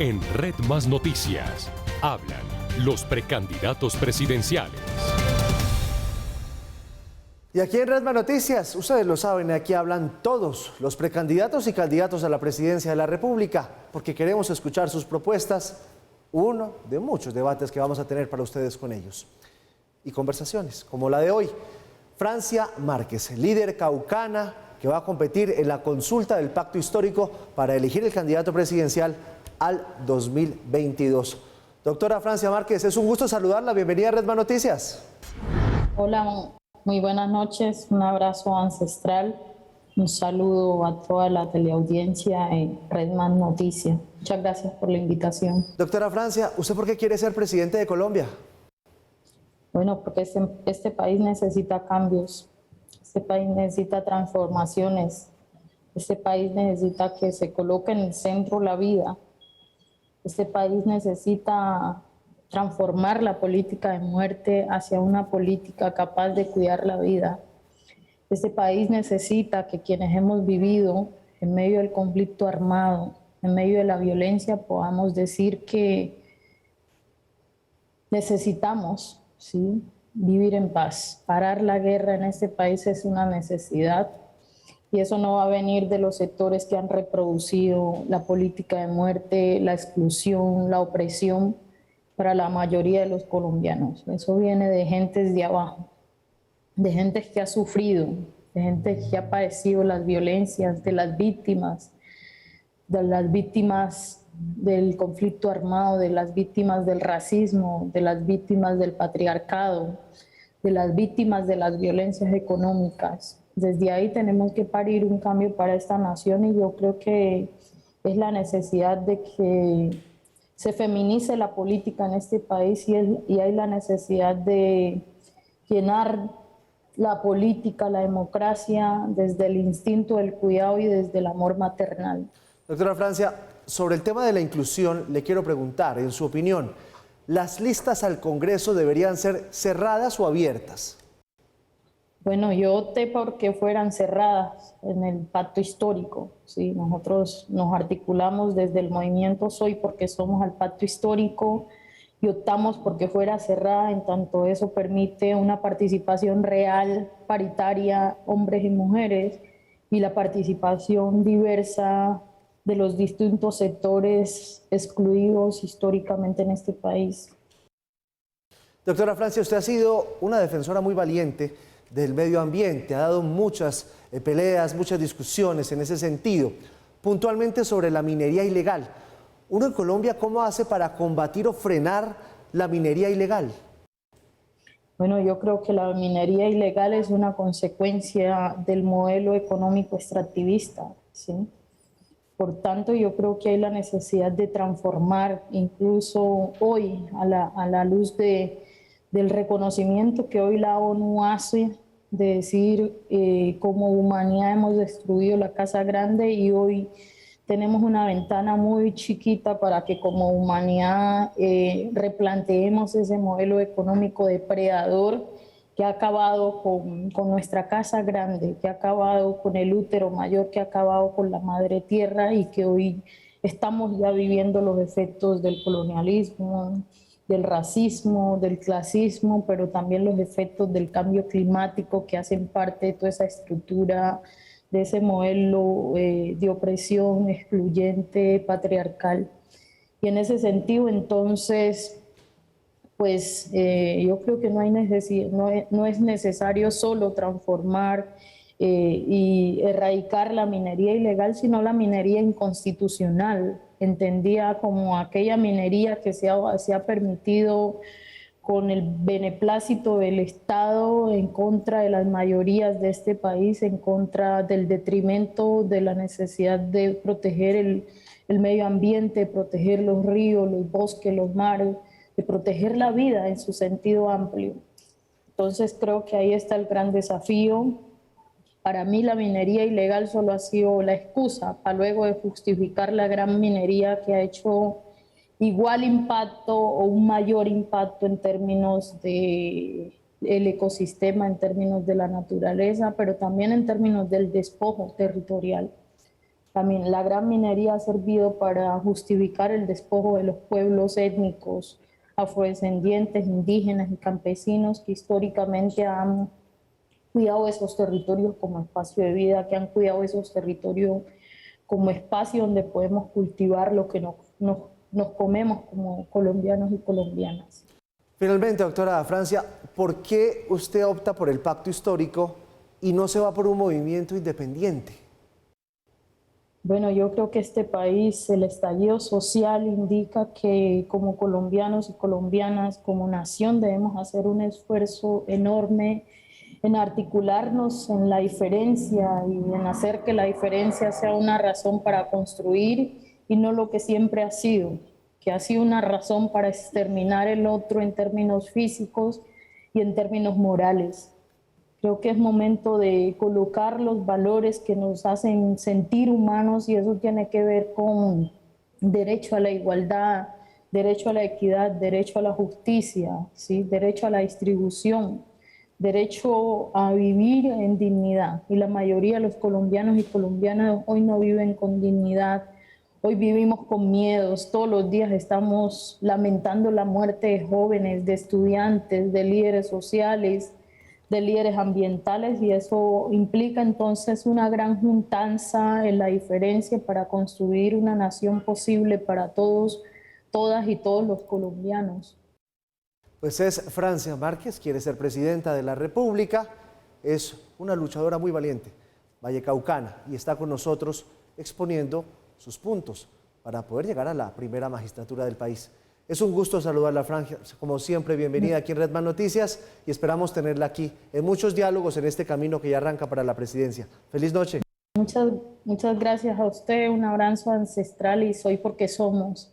En Red Más Noticias, hablan los precandidatos presidenciales. Y aquí en Red Más Noticias, ustedes lo saben, aquí hablan todos los precandidatos y candidatos a la presidencia de la República, porque queremos escuchar sus propuestas, uno de muchos debates que vamos a tener para ustedes con ellos. Y conversaciones, como la de hoy. Francia Márquez, líder caucana, que va a competir en la consulta del Pacto Histórico para elegir el candidato presidencial al 2022. Doctora Francia Márquez, es un gusto saludarla. Bienvenida a Red Más Noticias. Hola, muy buenas noches. Un abrazo ancestral. Un saludo a toda la teleaudiencia en Red Más Noticias. Muchas gracias por la invitación. Doctora Francia, ¿usted por qué quiere ser presidente de Colombia? Bueno, porque este país necesita cambios. Este país necesita transformaciones. Este país necesita que se coloque en el centro la vida. Este país necesita transformar la política de muerte hacia una política capaz de cuidar la vida. Este país necesita que quienes hemos vivido en medio del conflicto armado, en medio de la violencia, podamos decir que necesitamos, ¿sí?, vivir en paz. Parar la guerra en este país es una necesidad y eso no va a venir de los sectores que han reproducido la política de muerte, la exclusión, la opresión para la mayoría de los colombianos. Eso viene de gentes de abajo, de gente que ha sufrido, de gente que ha padecido las violencias, de las víctimas del conflicto armado, de las víctimas del racismo, de las víctimas del patriarcado, de las víctimas de las violencias económicas. Desde ahí tenemos que parir un cambio para esta nación y yo creo que es la necesidad de que se feminice la política en este país y hay la necesidad de llenar la política, la democracia, desde el instinto del cuidado y desde el amor maternal. Doctora Francia, sobre el tema de la inclusión, le quiero preguntar, en su opinión, ¿las listas al Congreso deberían ser cerradas o abiertas? Bueno, yo opté por que fueran cerradas en el pacto histórico, ¿sí? Nosotros nos articulamos desde el movimiento Soy porque somos al pacto histórico y optamos porque fuera cerrada, en tanto eso permite una participación real, paritaria, hombres y mujeres, y la participación diversa de los distintos sectores excluidos históricamente en este país. Doctora Francia, usted ha sido una defensora muy valiente del medio ambiente, ha dado muchas peleas, muchas discusiones en ese sentido. Puntualmente sobre la minería ilegal. ¿Uno en Colombia cómo hace para combatir o frenar la minería ilegal? Bueno, yo creo que la minería ilegal es una consecuencia del modelo económico extractivista, ¿sí? Por tanto, yo creo que hay la necesidad de transformar, incluso hoy, a la luz del reconocimiento que hoy la ONU hace, de decir como humanidad hemos destruido la Casa Grande y hoy tenemos una ventana muy chiquita para que como humanidad replanteemos ese modelo económico depredador que ha acabado con nuestra Casa Grande, que ha acabado con el útero mayor, que ha acabado con la madre tierra y que hoy estamos ya viviendo los efectos del colonialismo, del racismo, del clasismo, pero también los efectos del cambio climático que hacen parte de toda esa estructura, de ese modelo de opresión excluyente, patriarcal. Y en ese sentido, entonces, pues yo creo que no es necesario solo transformar y erradicar la minería ilegal, sino la minería inconstitucional, entendida como aquella minería que se ha permitido con el beneplácito del Estado en contra de las mayorías de este país, en contra del detrimento de la necesidad de proteger el medio ambiente, proteger los ríos, los bosques, los mares, de proteger la vida en su sentido amplio. Entonces creo que ahí está el gran desafío. Para mí la minería ilegal solo ha sido la excusa para luego de justificar la gran minería que ha hecho igual impacto o un mayor impacto en términos del ecosistema, en términos de la naturaleza, pero también en términos del despojo territorial. La gran minería ha servido para justificar el despojo de los pueblos étnicos, afrodescendientes, indígenas y campesinos que históricamente han cuidado esos territorios como espacio de vida, que han cuidado esos territorios como espacio donde podemos cultivar lo que nos comemos como colombianos y colombianas. Finalmente, doctora Francia, ¿por qué usted opta por el pacto histórico y no se va por un movimiento independiente? Bueno, yo creo que este país, el estallido social indica que como colombianos y colombianas, como nación, debemos hacer un esfuerzo enorme en articularnos en la diferencia y en hacer que la diferencia sea una razón para construir y no lo que siempre ha sido, que ha sido una razón para exterminar el otro en términos físicos y en términos morales. Creo que es momento de colocar los valores que nos hacen sentir humanos y eso tiene que ver con derecho a la igualdad, derecho a la equidad, derecho a la justicia, ¿sí? Derecho a la distribución, derecho a vivir en dignidad. Y la mayoría de los colombianos y colombianas hoy no viven con dignidad, hoy vivimos con miedos, todos los días estamos lamentando la muerte de jóvenes, de estudiantes, de líderes sociales, de líderes ambientales y eso implica entonces una gran juntanza en la diferencia para construir una nación posible para todos, todas y todos los colombianos. Pues es Francia Márquez, quiere ser presidenta de la República, es una luchadora muy valiente, vallecaucana, y está con nosotros exponiendo sus puntos para poder llegar a la primera magistratura del país. Es un gusto saludarla, Francia, como siempre, bienvenida aquí en Red Más Noticias y esperamos tenerla aquí en muchos diálogos en este camino que ya arranca para la presidencia. Feliz noche. Muchas gracias a usted, un abrazo ancestral y soy porque somos.